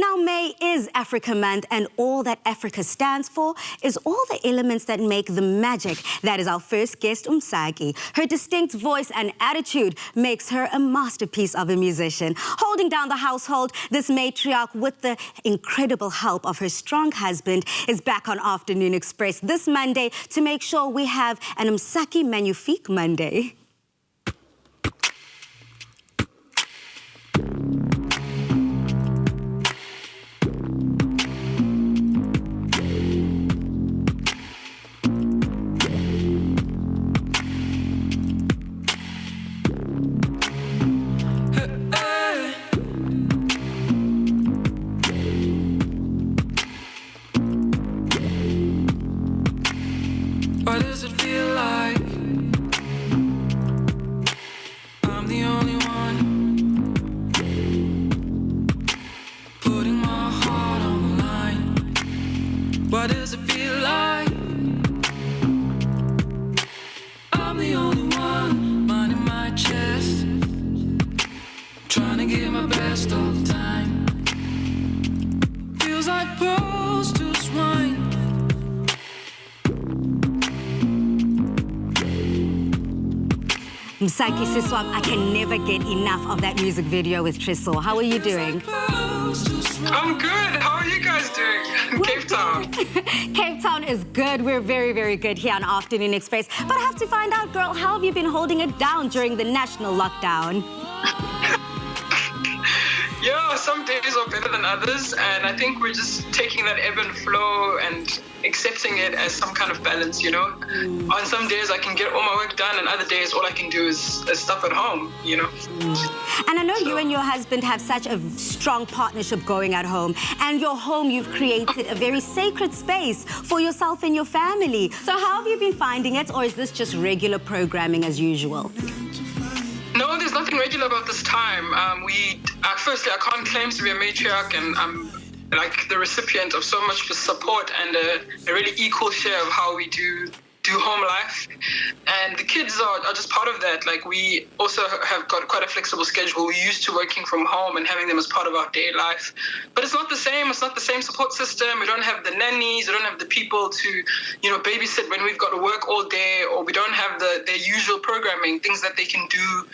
Now, May is Africa Month, and all that Africa stands for is all the elements that make the magic. That is our first guest, Msaki. Her distinct voice and attitude makes her a masterpiece of a musician. Holding down the household, this matriarch, with the incredible help of her strong husband, is back on Afternoon Express this Monday to make sure we have an Msaki Magnifique Monday. What does it feel like? I'm the only one putting my heart on the line. What does it feel like? I'm the only one minding my chest, trying to give my best all the time. Feels like pearls to swine. Msaki Siswam, I can never get enough of that music video with Trisor. How are you doing? I'm good. How are you guys doing? Cape Town. Cape Town is good. We're very, very good here on Afternoon Express. But I have to find out, girl, how have you been holding it down during the national lockdown? Yeah, some days are better than others, and I think we're just taking that ebb and flow and accepting it as some kind of balance, you know? On some days I can get all my work done, and other days all I can do is stuff at home, you know? And I know you and your husband have such a strong partnership going at home, and your home, you've created a very sacred space for yourself and your family. So how have you been finding it, or is this just regular programming as usual? No, there's nothing regular about this time. Firstly, I can't claim to be a matriarch, and I'm like the recipient of so much support and a really equal share of how we do home life. And the kids are just part of that. Like, we also have got quite a flexible schedule. We're used to working from home and having them as part of our day life. But it's not the same. It's not the same support system. We don't have the nannies. We don't have the people to, you know, babysit when we've got to work all day, or we don't have their usual programming, things that they can do,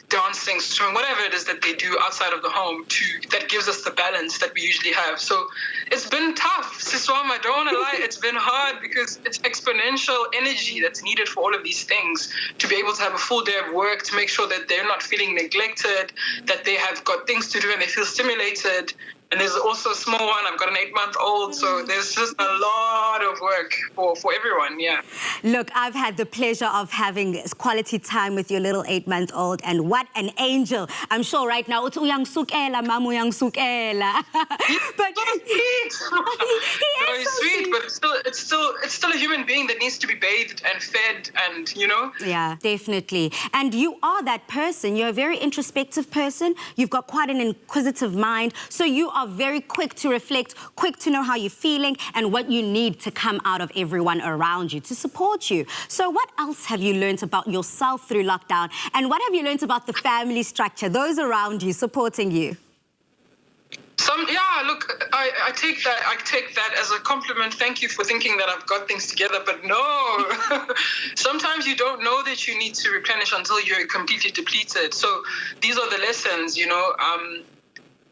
dancing, swimming, whatever it is that they do outside of the home, that gives us the balance that we usually have. So it's been tough, Siswam, I don't want to lie. It's been hard because it's exponential energy that's needed for all of these things, to be able to have a full day of work, to make sure that they're not feeling neglected, that they have got things to do and they feel stimulated. And there's also a small one. I've got an 8-month-old, so there's just a lot of work for everyone, yeah. Look, I've had the pleasure of having quality time with your little 8-month-old, and what an angel. I'm sure right now, uthi uyangisukela, mama uyangisukela. But he's sweet, but it's still a human being that needs to be bathed and fed, and, you know? Yeah, definitely. And you are that person. You're a very introspective person. You've got quite an inquisitive mind. So you are very quick to reflect, quick to know how you're feeling and what you need to come out of everyone around you to support you. So what else have you learned about yourself through lockdown? And what have you learned about the family structure, those around you supporting you? Look, I take that as a compliment. Thank you for thinking that I've got things together, but no. Sometimes you don't know that you need to replenish until you're completely depleted. So these are the lessons, you know.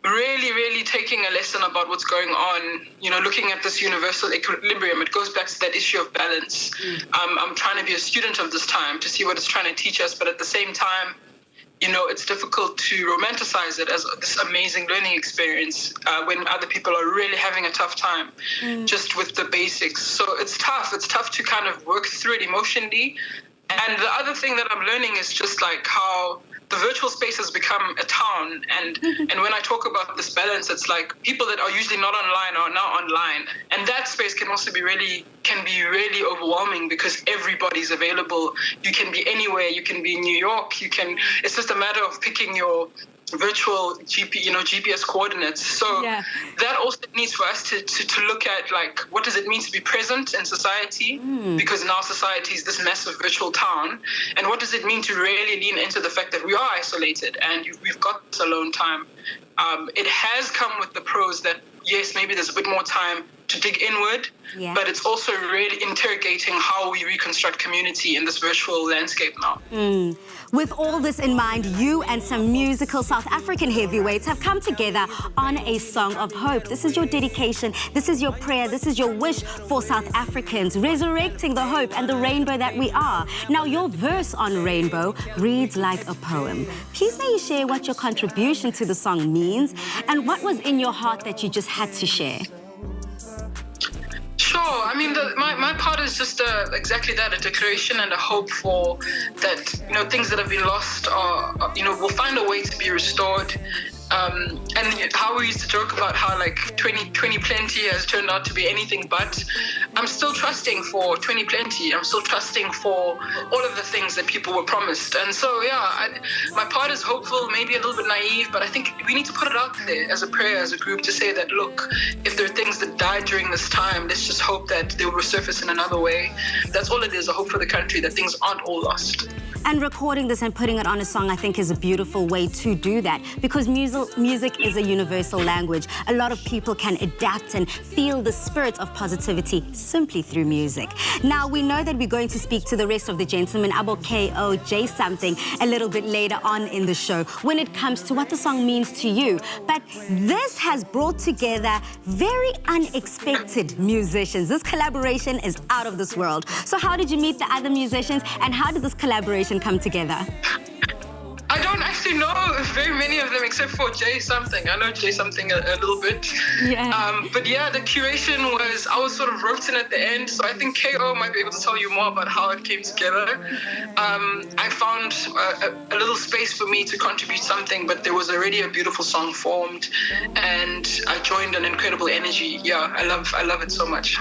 Really, really taking a lesson about what's going on, you know, looking at this universal equilibrium. It goes back to that issue of balance. I'm trying to be a student of this time to see what it's trying to teach us, but at the same time, you know, it's difficult to romanticize it as this amazing learning experience when other people are really having a tough time just with the basics. So it's tough. It's tough to kind of work through it emotionally. And the other thing that I'm learning is just like how the virtual space has become a town, and when I talk about this balance, it's like people that are usually not online are now online, and that space can also be really overwhelming because everybody's available. You can be anywhere. You can be in New York. It's just a matter of picking your virtual GPS coordinates. So that also needs for us to look at, like, what does it mean to be present in society? Because in our society is this massive virtual town. And what does it mean to really lean into the fact that we are isolated and we've got this alone time? It has come with the pros that, yes, maybe there's a bit more time to dig inward, but it's also really interrogating how we reconstruct community in this virtual landscape now. With all this in mind, you and some musical South African heavyweights have come together on a song of hope. This is your dedication, this is your prayer, this is your wish for South Africans, resurrecting the hope and the rainbow that we are. Now, your verse on Rainbow reads like a poem. Please may you share what your contribution to the song means and what was in your heart that you just had to share. Sure. I mean, my part is just exactly that, a declaration and a hope for that, things that have been lost are, will find a way to be restored. And how we used to joke about how like 20 plenty has turned out to be anything but. I'm still trusting for 20 plenty. I'm still trusting for all of the things that people were promised. And so, my part is hopeful, maybe a little bit naive, but I think we need to put it out there as a prayer, as a group, to say that, look, if there are things that died during this time, let's just hope that they will resurface in another way. That's all it is, a hope for the country, that things aren't all lost. And recording this and putting it on a song, I think, is a beautiful way to do that, because music is a universal language. A lot of people can adapt and feel the spirit of positivity simply through music. Now, we know that we're going to speak to the rest of the gentlemen, Abo KO, J something, a little bit later on in the show when it comes to what the song means to you. But this has brought together very unexpected musicians. This collaboration is out of this world. So how did you meet the other musicians, and how did this collaboration come together? I don't actually know very many of them except for Jay something. I know Jay something a little bit. But yeah, the curation I was sort of roped in at the end, so I think KO might be able to tell you more about how it came together. I found a little space for me to contribute something, but there was already a beautiful song formed, and I joined an incredible energy. Yeah, I love it so much.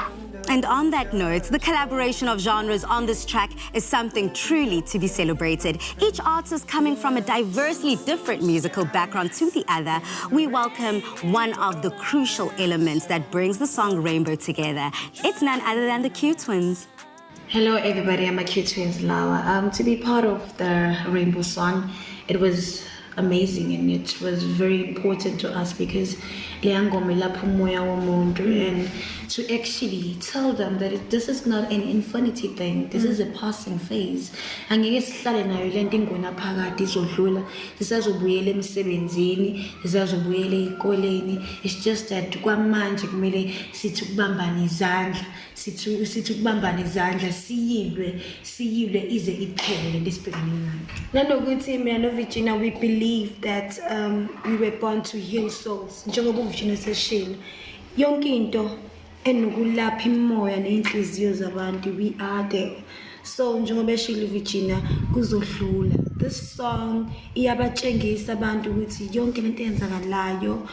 And on that note, the collaboration of genres on this track is something truly to be celebrated. Each artist coming from a diversely different musical background to the other, we welcome one of the crucial elements that brings the song Rainbow together. It's none other than the Q Twins. Hello everybody, I'm a Q Twins Lawa. To be part of the Rainbow song, it was amazing, and it was very important to us because and to actually tell them that this is not an infinity thing, this is a passing phase. It's just that kwamanje kumele sithi ukubambana izandla siyilwe ize iphele lesibhekane nayo. Nanokuthi mina noVirginia, we believe that we were born to heal souls. Njengoba uVirginia seshilo yonke into enokulapha imoya neinhliziyo zabantu, we are there. So njengoba eshilo uVirginia kuzodlula. This song iyabatshengisa abantu ukuthi yonke lento eyenzakalayo,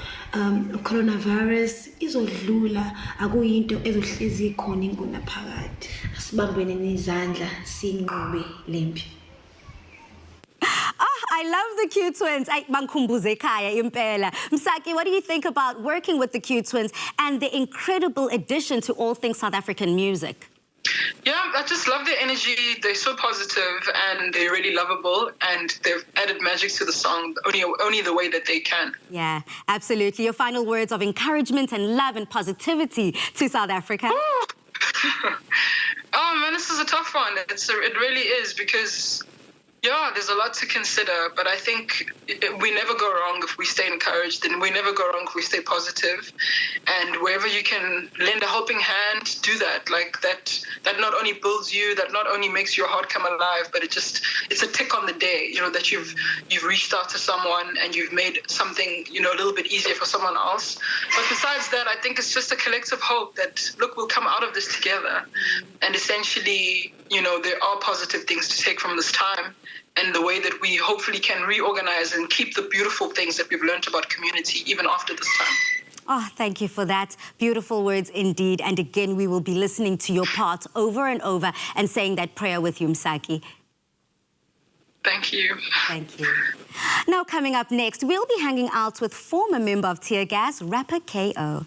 coronavirus izodlula, akuyinto ezohlezi ikhona ingunaphakade. Asibambene nezandla sinqobe lempi. I love the Q Twins. Mangkhumbuze ekhaya impela. Msaki, what do you think about working with the Q Twins and the incredible addition to all things South African music? Yeah, I just love their energy. They're so positive and they're really lovable, and they've added magic to the song only the way that they can. Yeah, absolutely. Your final words of encouragement and love and positivity to South Africa? Oh man, this is a tough one. It really is, because there's a lot to consider, but I think we never go wrong if we stay encouraged, and we never go wrong if we stay positive. And wherever you can lend a helping hand, do that. Like that not only builds you, that not only makes your heart come alive, but it's a tick on the day, that you've reached out to someone and you've made something, a little bit easier for someone else. But besides that, I think it's just a collective hope that, look, we'll come out of this together. And essentially, there are positive things to take from this time, and the way that we hopefully can reorganize and keep the beautiful things that we've learned about community even after this time. Oh, thank you for that. Beautiful words indeed. And again, we will be listening to your part over and over and saying that prayer with you, Msaki. Thank you. Thank you. Now, coming up next, we'll be hanging out with former member of Tear Gas, rapper KO.